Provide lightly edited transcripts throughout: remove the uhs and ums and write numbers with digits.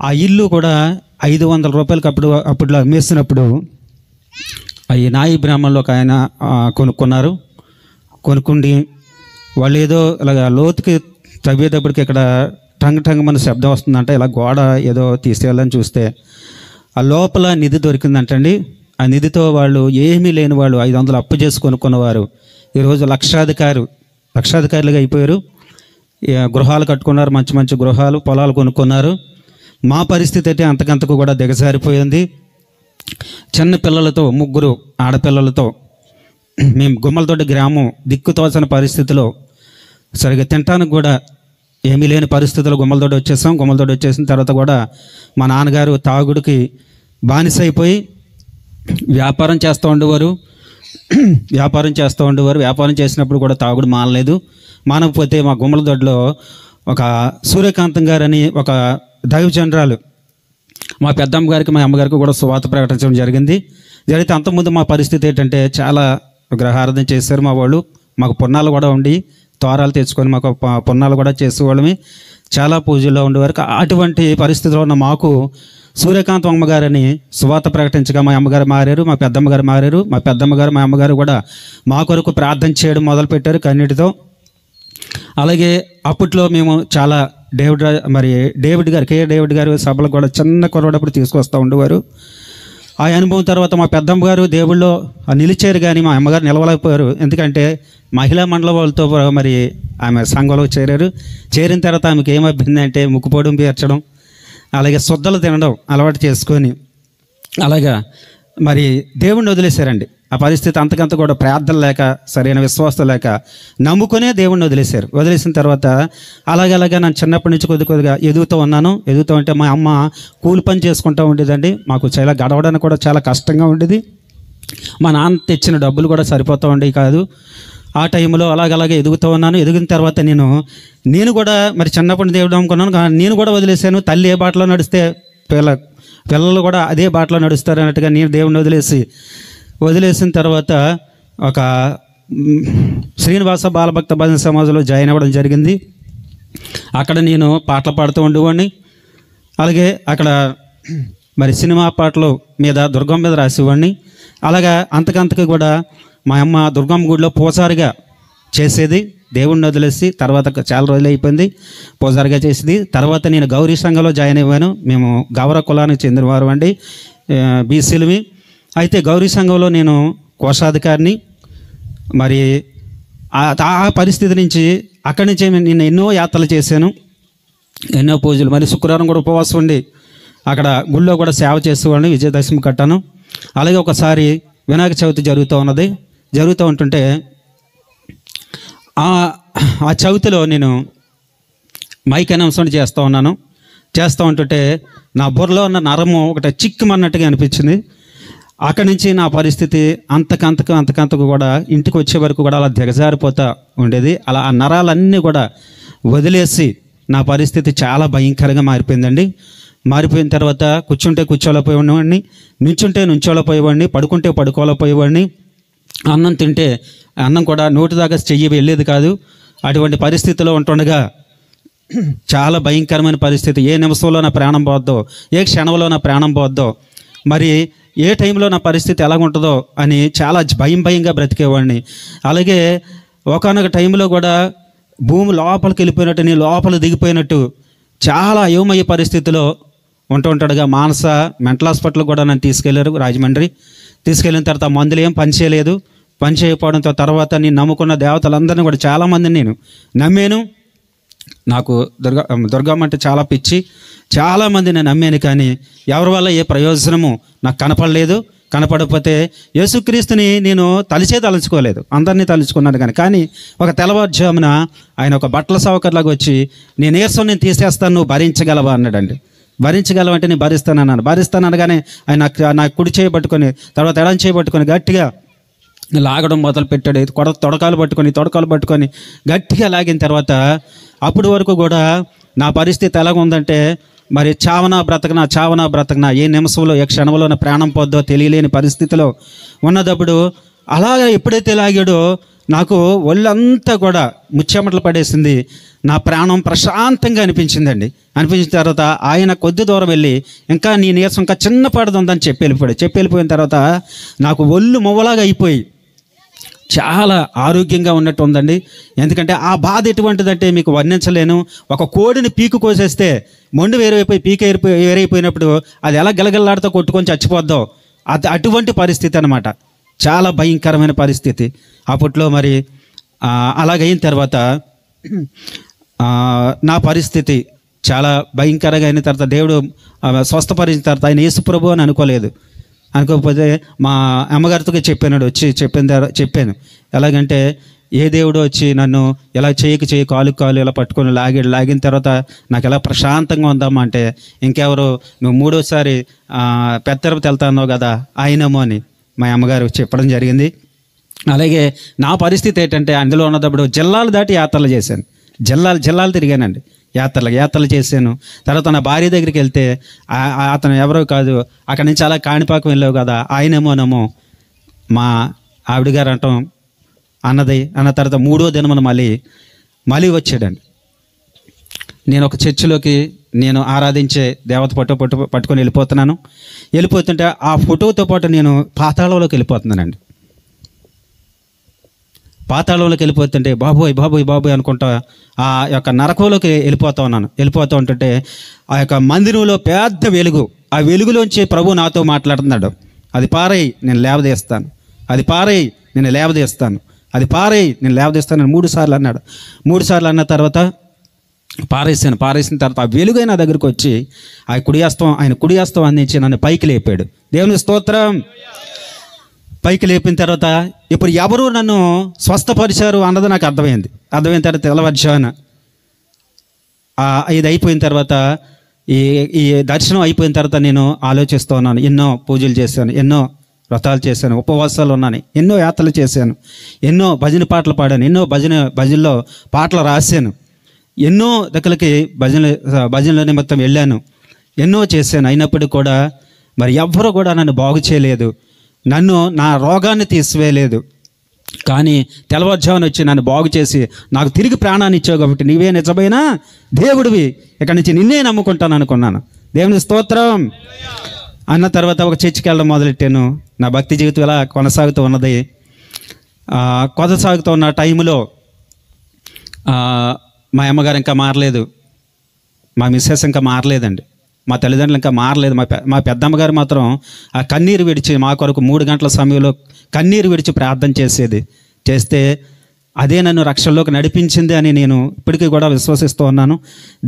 ఆ ఇల్లు కూడా 500 రూపాయలకి అప్పట్లో అమ్మేసినప్పుడు ఈ నాయి బ్రాహ్మణులు ఒక ఆయన కొనుక్కున్నారు. కొనుక్కుండి వాళ్ళు ఏదో ఇలాగ లోతుకి తవ్వేటప్పటికి ఇక్కడ టంగ్ మన శబ్దం వస్తుందంట. ఇలా గోడ ఏదో తీసేయాలని చూస్తే ఆ లోపల నిధి దొరికిందంటండి. ఆ నిధితో వాళ్ళు ఏమీ లేని వాళ్ళు 500 అప్పు చేసి కొనుక్కున్నవారు ఈరోజు లక్షాధికారులుగా అయిపోయారు. గృహాలు కట్టుకున్నారు, మంచి మంచి గృహాలు, పొలాలు కొనుక్కున్నారు. మా పరిస్థితి అయితే అంతకంతకు కూడా దిగజారిపోయింది. చిన్న పిల్లలతో, 3 ఆడపిల్లలతో మేము గుమ్మలతోటి గ్రామం దిక్కుతోచని పరిస్థితిలో, సరిగ్గా తినటానికి కూడా ఏమీ లేని పరిస్థితుల్లో గుమ్మలతోటి వచ్చేసాం. గుమ్మలతోటి వచ్చేసిన తర్వాత కూడా మా నాన్నగారు తాగుడికి బానిస అయిపోయి వ్యాపారం చేస్తూ ఉండేవారు. వ్యాపారం చేసినప్పుడు కూడా తాగుడు మానలేదు. మానకపోతే మా గుమ్మలదొడ్లో ఒక సూర్యకాంతం గారని ఒక దైవజనరాలు మా పెద్దమ్మ గారికి, మా అమ్మగారికి కూడా సువార్త ప్రకటించడం జరిగితే అంతకుముందు మా పరిస్థితి ఏంటంటే చాలా విగ్రహారాధన చేశారు మా వాళ్ళు. మాకు పున్నాలు కూడా ఉండి తోరాలు తెచ్చుకొని మాకు పున్నాలు కూడా చేసేవాళ్ళమి. చాలా పూజల్లో ఉండేవారు. అటువంటి పరిస్థితిలో ఉన్న మాకు సూర్యకాంతం అమ్మగారని సువార్త ప్రకటించగా మా అమ్మగారు మారారు, మా పెద్దమ్మ గారు మారారు. మా పెద్దమ్మ గారు, మా అమ్మగారు కూడా మా కొరకు ప్రార్థన చేయడం మొదలుపెట్టారు కన్నీటితో. అలాగే అప్పట్లో మేము చాలా డేవిడ్ గారు సభలకు కూడా చిన్న కొరవడప్పుడు తీసుకొస్తూ ఉండేవారు. ఆ అనుభవం తర్వాత మా పెద్దమ్మ గారు దేవుళ్ళో నిలిచారు, కానీ మా అమ్మగారు నిలవలేకపోయారు. ఎందుకంటే మహిళా మండలం వాళ్ళతో ఆమె సంఘంలో చేరిన తర్వాత ఆమెకి ఏమైపోయింది అంటే ముక్కుపోవడం, పీర్చడం, అలాగే శుద్ధలు తినడం అలవాటు చేసుకొని అలాగా దేవుణ్ణి వదిలేశారండి. ఆ పరిస్థితి అంతకంత కూడా ప్రార్థన లేక, సరైన విశ్వాసం లేక నమ్ముకునే దేవుణ్ణి వదిలేసిన తర్వాత అలాగలాగా నేను చిన్నప్పటి నుంచి కొద్దిగా ఎదుగుతూ ఉంటే మా అమ్మ కూలి పని చేసుకుంటూ ఉండేదండి. మాకు చాలా గడవడానికి కూడా చాలా కష్టంగా ఉండేది. మా నాన్న తెచ్చిన డబ్బులు కూడా సరిపోతూ ఉండేవి కాదు. ఆ టైంలో అలాగలాగే ఎదిగిన తర్వాత నేను కూడా చిన్నప్పటి దేవుడు నమ్ముకున్నాను, కానీ నేను కూడా వదిలేశాను. తల్లి ఏ బాటలో నడిస్తే పిల్లలు కూడా అదే బాటలో నడుస్తారు అన్నట్టుగా నేను దేవుడిని వదిలేసిన తర్వాత ఒక శ్రీనివాస బాలభక్త భజన సమాజంలో జాయిన్ అవ్వడం జరిగింది. అక్కడ నేను పాటలు పాడుతూ ఉండేవాడిని. అలాగే అక్కడ సినిమా పాటలు మీద దుర్గం మీద రాసేవాడిని. అలాగా అంతకంతకు కూడా మా అమ్మ దుర్గమ్మ గుడిలో పూజారిగా చేసేది. దేవుణ్ణి వదిలేసి తర్వాత చాలా రోజులు అయిపోయింది పూజారిగా చేసేది. తర్వాత నేను గౌరీ సంఘంలో జాయిన్ అయ్యాను. మేము గౌర కులానికి చెందినవారు అండి, బీసీలవి. అయితే గౌరీ సంఘంలో నేను కోశాధికారిని. ఆ పరిస్థితి నుంచి అక్కడి నుంచి నేను ఎన్నో యాత్రలు చేశాను, ఎన్నో పూజలు. శుక్రవారం కూడా ఉపవాసం ఉండి అక్కడ గుళ్ళో కూడా సేవ చేసేవాడిని, విజయదశమి కట్టాను. అలాగే ఒకసారి వినాయక చవితి జరుగుతూ ఉంటుంటే ఆ చవితిలో నేను మైక్ అనౌన్స్మెంట్ చేస్తూ ఉంటుంటే నా బుర్రలో ఉన్న నరము ఒకటి చిక్కుమన్నట్టుగా అనిపించింది. అక్కడి నుంచి నా పరిస్థితి అంతకంతకు కూడా ఇంటికి వచ్చే వరకు కూడా అలా దిగజారిపోతూ ఉండేది. అలా ఆ నరాలన్నీ కూడా వదిలేసి నా పరిస్థితి చాలా భయంకరంగా మారిపోయిందండి. మారిపోయిన తర్వాత కూర్చుంటే కూర్చోలేకపోయేవాడిని, నుంచోలేకపోయేవాడిని, పడుకుంటే పడుకోలేకపోయేవాడిని, అన్నం తింటే అన్నం కూడా నోటి దాకా చెయ్యి వెళ్ళేది కాదు. అటువంటి పరిస్థితిలో ఉంటుండగా చాలా భయంకరమైన పరిస్థితి. ఏ నిమిషంలో నా ప్రాణం పోద్దో, ఏ క్షణంలో నా ప్రాణం పోద్దో, ఏ టైంలో నా పరిస్థితి ఎలాగుంటుందో అని చాలా భయంగా బ్రతికేవాడిని. అలాగే ఒకానొక టైంలో కూడా భూమి లోపలికి వెళ్ళిపోయినట్టు, నేను లోపల దిగిపోయినట్టు చాలా అయోమయ పరిస్థితిలో ఉంటుండగా మానస మెంటల్ హాస్పిటల్ కూడా నన్ను తీసుకెళ్లారు, రాజమండ్రి. తీసుకెళ్ళిన తర్వాత మందులు ఏం పని చేయకపోవడంతో తర్వాత నేను నమ్ముకున్న దేవతలందరినీ కూడా చాలామందిని నేను నమ్మాను. నాకు దుర్గమ్మ అంటే చాలా పిచ్చి, చాలామంది నేను నమ్మాను, కానీ ఎవరి వల్ల ఏ ప్రయోజనము నాకు కనపడకపోతే యేసుక్రీస్తుని నేను తలుచుకోలేదు, అందరినీ తలుచుకున్నాను. కానీ ఒక తెల్లవారుజామున ఆయన ఒక బట్టల సౌకర్యలాగా వచ్చి నీ నీరసం నేను తీసేస్తాను, నువ్వు భరించగలవా అన్నాడండి. భరించగలవంటే నేను భరిస్తాను అనగానే ఆయన నా కుడి చేయబట్టుకొని తర్వాత ఎడం చేయబట్టుకొని గట్టిగా లాగడం మొదలు పెట్టాడు. తొడకాలు పట్టుకొని గట్టిగా లాగిన తర్వాత అప్పటి వరకు కూడా నా పరిస్థితి ఎలాగ ఉందంటే చావనా బ్రతకనా ఏ నిమిషంలో ఏ క్షణంలో నా ప్రాణం పోద్దో తెలియలేని పరిస్థితిలో ఉన్నదప్పుడు అలాగే ఎప్పుడైతే లాగాడో నాకు ఒళ్ళంతా కూడా ముచ్చెమటలు పడేసింది. నా ప్రాణం ప్రశాంతంగా అనిపించిందండి. అనిపించిన తర్వాత ఆయన కొద్ది దూరం వెళ్ళి ఇంకా నీ నీరసం ఇంకా చిన్న పడదు ఉందని చెప్పి వెళ్ళిపోయిన తర్వాత నాకు ఒళ్ళు మొవ్వలాగా అయిపోయి చాలా ఆరోగ్యంగా ఉన్నట్టు ఉందండి. ఎందుకంటే ఆ బాధ ఎటువంటిదంటే మీకు వర్ణించలేను. ఒక కోడిని పీకు కోసేస్తే మొండు వేరైపోయి వేరైపోయినప్పుడు అది ఎలా గలగల్లాడుతూ కొట్టుకొని చచ్చిపోద్దో అటువంటి పరిస్థితి అనమాట. చాలా భయంకరమైన పరిస్థితి అప్పట్లో. మరి అలాగైన తర్వాత నా పరిస్థితి చాలా భయంకరంగా అయిన తర్వాత దేవుడు స్వస్థపరిచిన తర్వాత ఆయన యేసు ప్రభు అని అనుకోకపోతే మా అమ్మగారితో చెప్పాను. ఎలాగంటే ఏ దేవుడు వచ్చి నన్ను ఎలా చేయి కాలు ఇలా పట్టుకొని లాగిన తర్వాత నాకు ఎలా ప్రశాంతంగా ఉందామా అంటే ఇంకెవరు నువ్వు మూడోసారి పెద్ద తిరుపతి వెళ్తాన్నావు కదా ఆయనేమో అని మా అమ్మగారు చెప్పడం జరిగింది. అలాగే నా పరిస్థితి ఏంటంటే అందులో ఉన్నప్పుడు జిల్లాలు దాటి యాత్రలు చేశాను. జిల్లాలు తిరిగానండి. యాత్రలు చేశాను. తర్వాత నా భార్య దగ్గరికి వెళ్తే అతను ఎవరో కాదు, అక్కడి నుంచి అలా కాణిపాకం వెళ్ళావు కదా ఆయనేమోనేమో మా ఆవిడ గారు అంటాం అన్నది. అన్న తర్వాత 3వ దినమున మళ్ళీ వచ్చాడండి. నేను ఒక చర్చిలోకి నేను ఆరాధించే దేవత పట్టుకొని వెళ్ళిపోతుంటే ఆ ఫోటోతో పాటు నేను పాతాళంలోకి వెళ్ళిపోతున్నానండి. పాతాళంలోకి వెళ్ళిపోతుంటే బాబోయ్ అనుకుంటా ఆ యొక్క నరకంలోకి వెళ్ళిపోతూ ఉంటుంటే ఆ యొక్క మందిరంలో పెద్ద వెలుగు, ఆ వెలుగులోంచి ప్రభు నాతో మాట్లాడుతున్నాడు. అది పారేయి నేను లేవదీస్తాను, అది పారేయి నేను లేవదీస్తాను, అది పారేయి నేను లేవదీస్తాను 3 సార్లు అన్నాడు. 3 సార్లు అన్న తర్వాత పారేసిన తర్వాత ఆ వెలుగైన నా దగ్గరికి వచ్చి ఆయన కుడి హస్తం అందించి నన్ను పైకి లేపాడు. దేవుని స్తోత్రం. పైకి లేపిన తర్వాత ఇప్పుడు ఎవరు నన్ను స్వస్థపరిచారు అన్నది నాకు అర్థమైంది. తర్వాత తెల్లవారుజామున ఇది అయిపోయిన తర్వాత ఈ దర్శనం అయిపోయిన తర్వాత నేను ఆలోచిస్తూ ఉన్నాను. ఎన్నో పూజలు చేశాను, ఎన్నో వ్రతాలు చేశాను, ఉపవాసాలు ఉన్నాను, ఎన్నో యాత్రలు చేశాను, ఎన్నో భజన పాటలు పాడాను, ఎన్నో భజనలో పాటలు రాశాను, ఎన్నో దగ్గరికి భజనల నిమిత్తం వెళ్ళాను, ఎన్నో చేశాను. అయినప్పటికీ కూడా మరి ఎవ్వరూ కూడా నన్ను బాగు చేయలేదు, నా రోగాన్ని తీసివేయలేదు. కానీ తెల్లవారుజామున వచ్చి నన్ను బాగు చేసి నాకు తిరిగి ప్రాణాన్ని ఇచ్చావు కాబట్టి నీవే నిజమైన దేవుడివి, ఇక్కడి నుంచి నిన్నే నమ్ముకుంటాను అనుకున్నాను. దేవుని స్తోత్రం. అన్న తర్వాత ఒక చర్చికి వెళ్ళడం మొదలెట్టాను. నా భక్తి జీవితం ఇలా కొనసాగుతూ ఉన్నది. కొనసాగుతూ ఉన్న టైంలో మా అమ్మగారు ఇంకా మారలేదు, మా మిస్సెస్ ఇంకా మారలేదండి, మా తల్లిదండ్రులు ఇంకా మారలేదు. మా పెద్దమ్మగారు మాత్రం ఆ కన్నీరు విడిచి మా కొరకు 3 గంటల సమయంలో కన్నీరు విడిచి ప్రార్థన చేస్తే అదే నన్ను రక్షణలోకి నడిపించింది అని నేను ఇప్పటికీ కూడా విశ్వసిస్తూ ఉన్నాను.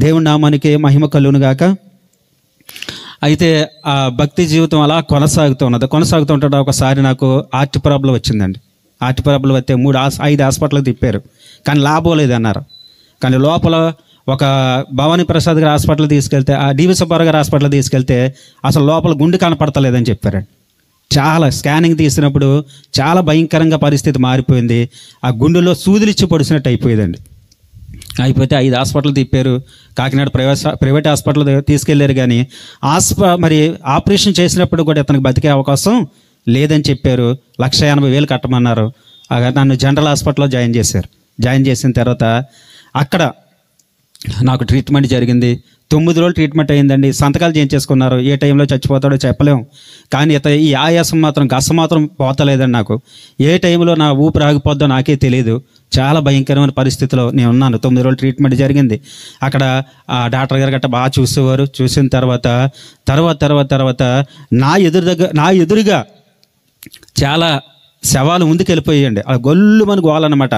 దేవుని నామానికి మహిమ కలుగును గాక. అయితే ఆ భక్తి జీవితం అలా కొనసాగుతుంటే ఒకసారి నాకు హార్ట్ ప్రాబ్లం వచ్చిందండి. హార్ట్ ప్రాబ్లం వస్తే 5 హాస్పిటల్కి తిప్పారు, కానీ లాభం లేదన్నారు. కానీ లోపల ఒక భవానీ ప్రసాద్ గారి హాస్పిటల్ తీసుకెళ్తే, ఆ డివి సుబ్బారావు గారి హాస్పిటల్ తీసుకెళ్తే అసలు లోపల గుండె కనపడతలేదని చెప్పారండి. చాలా స్కానింగ్ తీసినప్పుడు చాలా భయంకరంగా పరిస్థితి మారిపోయింది. ఆ గుండెలో సూదులిచ్చి పొడిచినట్టు అయిపోయిందండి. అయిపోతే 5 హాస్పిటల్ తిప్పారు. కాకినాడ ప్రైవేట్ హాస్పిటల్ తీసుకెళ్లారు, కానీ మరి ఆపరేషన్ చేసినప్పుడు కూడా ఇతనికి బతికే అవకాశం లేదని చెప్పారు. 1,80,000 కట్టమన్నారు. నన్ను జనరల్ హాస్పిటల్లో జాయిన్ చేసిన తర్వాత అక్కడ నాకు ట్రీట్మెంట్ జరిగింది. 9 రోజులు ట్రీట్మెంట్ అయిందండి. సంతకాలు చేయించేసుకున్నారు. ఏ టైంలో చచ్చిపోతాడో చెప్పలేము, కానీ ఈ ఆయాసం గస మాత్రం పోతలేదండి. నాకు ఏ టైంలో నా ఊపిరి ఆగిపోద్దో నాకే తెలియదు. చాలా భయంకరమైన పరిస్థితిలో నేను ఉన్నాను. 9 రోజులు ట్రీట్మెంట్ జరిగింది. అక్కడ ఆ డాక్టర్ గారు గట్రా బాగా చూసేవారు. చూసిన తర్వాత నా ఎదురుగా చాలా శవాలు ముందుకెళ్ళిపోయాయండి. ఆ గొల్లుమని గోలన్నమాట.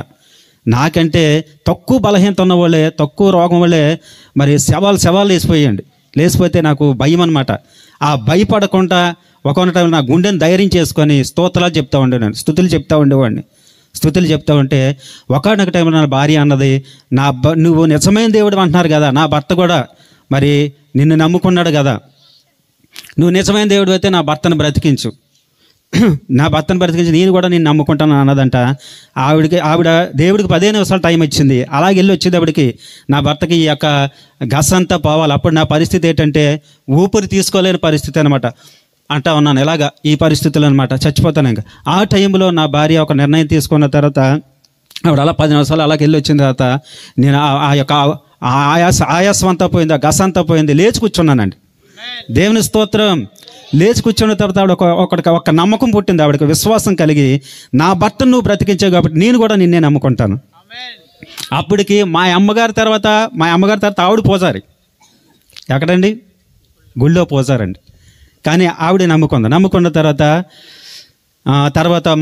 నాకంటే తక్కువ బలహీనత ఉన్న వాళ్ళే, తక్కువ రోగం వాళ్ళే మరి శవాలు లేచిపోతే నాకు భయం అనమాట. ఆ భయపడకుండా ఒకనొక టైంలో నా గుండెని ధైర్యం చేసుకొని స్తుతులు చెప్తా ఉంటే ఒకనొక టైంలో నా భార్య అన్నది, నువ్వు నిజమైన దేవుడు అంటున్నారు కదా, నా భర్త కూడా మరి నిన్ను నమ్ముకున్నాడు కదా, నువ్వు నిజమైన దేవుడు అయితే నా భర్తను బ్రతికించు నేను కూడా నేను నమ్ముకుంటాను అన్నదంట. ఆవిడ దేవుడికి 15 నిమిషాలు టైం ఇచ్చింది. అలాగే వెళ్ళి వచ్చేటప్పటికి నా భర్తకి ఈ యొక్క గస అంతా పోవాలి. అప్పుడు నా పరిస్థితి ఏంటంటే ఊపిరి తీసుకోలేని పరిస్థితి అనమాట. అంటా ఉన్నాను ఇలాగా ఈ పరిస్థితులు అనమాట, చచ్చిపోతాను ఇంకా. ఆ టైంలో నా భార్య ఒక నిర్ణయం తీసుకున్న తర్వాత ఆవిడ అలా 10 నిమిషాలు అలాగ వెళ్ళి వచ్చిన తర్వాత నేను ఆ యొక్క ఆయాసం అంతా పోయింది, ఆ గస అంతా పోయింది, లేచి కూర్చున్నానండి. దేవుని స్తోత్రం. లేచి కూర్చున్న తర్వాత ఆవిడ ఒక నమ్మకం పుట్టింది, ఆవిడకి విశ్వాసం కలిగి, నా భర్తను నువ్వు బ్రతికించావు కాబట్టి నేను కూడా నిన్నే నమ్ముకుంటాను. అప్పటికి మా అమ్మగారి తర్వాత ఆవిడ పూజారి. ఎక్కడండి? గుళ్ళో పూజారండి. కానీ ఆవిడ నమ్ముకున్న తర్వాత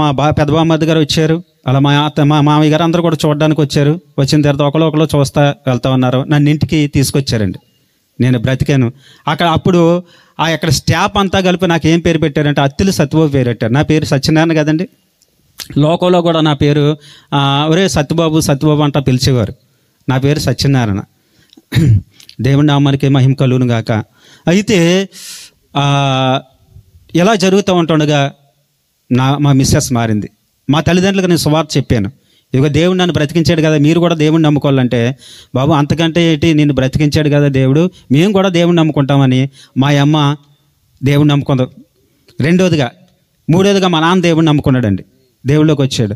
మా పెద్ద బామ్మద్ది గారు వచ్చారు. అలా మా మామయ్య గారు అందరూ కూడా చూడడానికి వచ్చారు. వచ్చిన తర్వాత ఒకళ్ళు చూస్తా వెళ్తా ఉన్నారు. నన్ను ఇంటికి తీసుకొచ్చారండి. నేను బ్రతికాను అప్పుడు అక్కడ స్టాఫ్ అంతా కలిపి నాకు ఏం పేరు పెట్టారంటే అత్తిలి సత్యబాబు పేరు పెట్టారు. నా పేరు సత్యనారాయణ కదండి. లోకంలో కూడా నా పేరు ఒరే సత్యబాబు అంటా పిలిచేవారు. నా పేరు సత్యనారాయణ. దేవుని నామానికి మహిమ కలుగును గాక. అయితే ఎలా జరుగుతూ ఉంటుండగా మా మిస్సెస్ మారింది. మా తల్లిదండ్రులకు నేను సువార్త చెప్పాను. ఇక దేవుడు నన్ను బ్రతికించాడు కదా, మీరు కూడా దేవుడిని నమ్ముకోవాలంటే, బాబు అంతకంటే ఏంటి, నిన్ను బ్రతికించాడు కదా దేవుడు, మేము కూడా దేవుడిని నమ్ముకుంటామని మా అమ్మ దేవుడిని నమ్ముకుందాం. మూడోదిగా మా నాన్న దేవుడిని నమ్ముకున్నాడండి, దేవుళ్ళలోకి వచ్చాడు.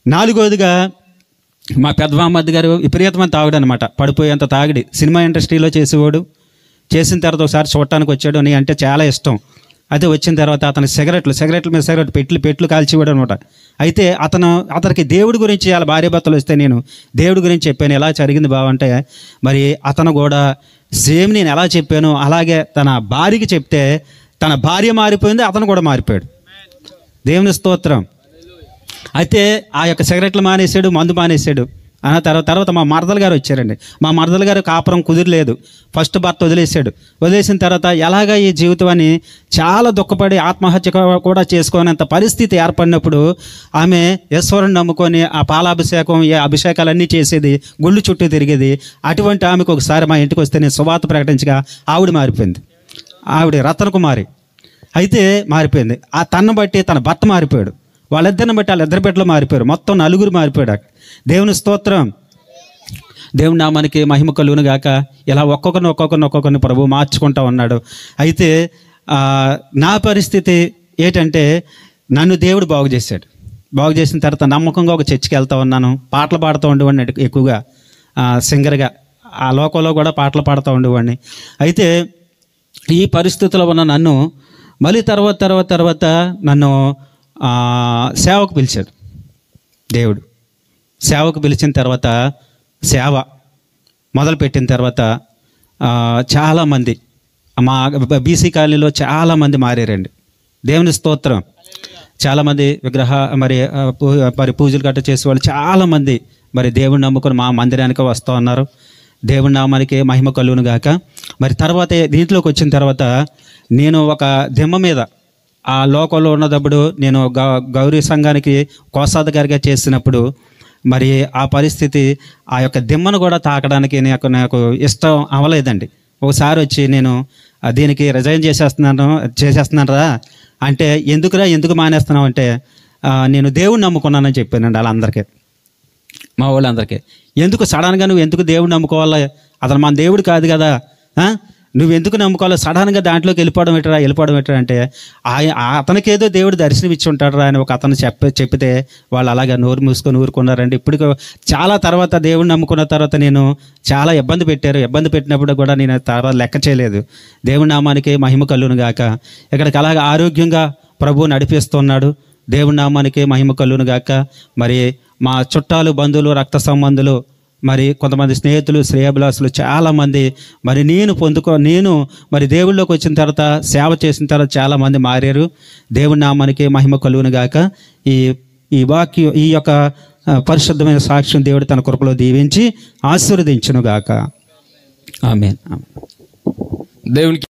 4వదిగా మా పెద్దబామ్మద్ది గారు విపరీతమైన తాగుడు అనమాట, పడిపోయేంత తాగిడి. సినిమా ఇండస్ట్రీలో చేసేవాడు. చేసిన తర్వాత ఒకసారి చూడటానికి వచ్చాడు. అని అంటే చాలా ఇష్టం. అయితే వచ్చిన తర్వాత అతను సిగరెట్ల మీద పెట్లు కాల్చేవాడు అనమాట. అయితే అతనికి దేవుడి గురించి వాళ్ళ భార్యాభర్తలు వస్తే నేను దేవుడి గురించి చెప్పాను. ఎలా జరిగింది బావంటే, మరి అతను కూడా సేమ్ నేను ఎలా చెప్పాను అలాగే తన భార్యకి చెప్తే తన భార్య మారిపోయింది, అతను కూడా మారిపోయాడు. దేవుని స్తోత్రం. అయితే ఆ యొక్క సిగరెట్లు మానేశాడు, మందు మానేశాడు. అన్న తర్వాత మా మరదలు గారు వచ్చారండి. మా మరదలు గారు కాపురం కుదిరలేదు. ఫస్ట్ భర్త వదిలేసిన తర్వాత ఎలాగ ఈ జీవితాన్ని చాలా దుఃఖపడి ఆత్మహత్య కూడా చేసుకోనంత పరిస్థితి ఏర్పడినప్పుడు ఆమె ఈశ్వరుని నమ్ముకొని ఆ పాలాభిషేకం అభిషేకాలన్నీ చేసేది, గుళ్ళు చుట్టూ తిరిగేది. అటువంటి ఆమెకు ఒకసారి మా ఇంటికి వస్తే నేను సువార్త ప్రకటించగా ఆవిడ మారిపోయింది. ఆవిడ రత్నకుమారి అయితే మారిపోయింది. తనను బట్టి తన భర్త మారిపోయాడు. వాళ్ళిద్దరిని బట్టి వాళ్ళిద్దరి బిడ్డలు మారిపోయారు. మొత్తం 4 మారిపోయాడు. దేవుని స్తోత్రం. దేవుని నామానికి మహిమ కలుగును గాక. ఇలా ఒక్కొక్కరిని ప్రభు మార్చుకుంటా ఉన్నాడు. అయితే నా పరిస్థితి ఏంటంటే, నన్ను దేవుడు బాగు చేసిన తర్వాత నమ్మకంగా ఒక చర్చికి వెళ్తా ఉన్నాను. పాటలు పాడుతూ ఉండేవాడిని, ఎక్కువగా సింగర్గా ఆ లోకంలో కూడా పాటలు పాడుతూ ఉండేవాడిని. అయితే ఈ పరిస్థితిలో ఉన్న నన్ను మళ్ళీ తర్వాత నన్ను సేవకు పిలిచాడు దేవుడు. సేవకు పిలిచిన తర్వాత సేవ మొదలుపెట్టిన తర్వాత చాలామంది మా బీసీ కాలనీలో చాలామంది మారారండి. దేవుని స్తోత్రం. చాలామంది మరి పూజలు గట్ట చేసేవాళ్ళు చాలామంది మరి దేవుని నమ్ముకొని మా మందిరానికి వస్తూ ఉన్నారు. దేవుని నామానికి మహిమ కలుగును గాక. మరి తర్వాత దీంట్లోకి వచ్చిన తర్వాత నేను ఒక దిమ్మ మీద ఆ లోకంలో ఉన్నప్పుడు నేను గౌరీ సంఘానికి కోశాధికారిగా చేసినప్పుడు మరి ఆ పరిస్థితి ఆ యొక్క దిమ్మను కూడా తాకడానికి నాకు ఇష్టం అవ్వలేదండి. ఒకసారి వచ్చి నేను దీనికి రిజైన్ చేసేస్తున్నాను రా అంటే, ఎందుకు మానేస్తున్నావు అంటే, నేను దేవుడిని నమ్ముకున్నానని చెప్పానండి వాళ్ళందరికీ, మా వాళ్ళందరికీ. ఎందుకు సడన్గా నువ్వు ఎందుకు దేవుడిని నమ్ముకోవాలా, అతను మన దేవుడు కాదు కదా, నువ్వు ఎందుకు నమ్ముకోవాలి, సడన్గా దాంట్లోకి వెళ్ళిపోవడం ఎట్రా అంటే, అతనికేదో దేవుడు దర్శనం ఇచ్చి ఉంటాడు రా అని ఒక అతను చెప్పితే వాళ్ళు అలాగే నోరు మూసుకొని ఊరుకున్నారండి. ఇప్పుడు చాలా తర్వాత దేవుడిని నమ్ముకున్న తర్వాత నేను చాలా ఇబ్బంది పెట్టినప్పుడు కూడా నేను తర్వాత లెక్క చేయలేదు. దేవుడి నామానికి మహిమ కలుగును గాక. ఇక్కడికి అలాగే ఆరోగ్యంగా ప్రభువు నడిపిస్తున్నాడు. దేవుడి నామానికి మహిమ కలుగును గాక. మరి మా చుట్టాలు, బంధువులు, రక్త సంబంధులు, మరి కొంతమంది స్నేహితులు, శ్రేయభిలాసులు చాలామంది మరి నేను మరి దేవుళ్ళలోకి వచ్చిన తర్వాత సేవ చేసిన తర్వాత చాలామంది మారారు. దేవుడి నామానికి మహిమ కలుగును గాక. ఈ యొక్క పరిశుద్ధమైన సాక్ష్యం దేవుడు తన కృపలో దీవించి ఆశీర్వదించును గాక. ఆమేన్. దేవునికి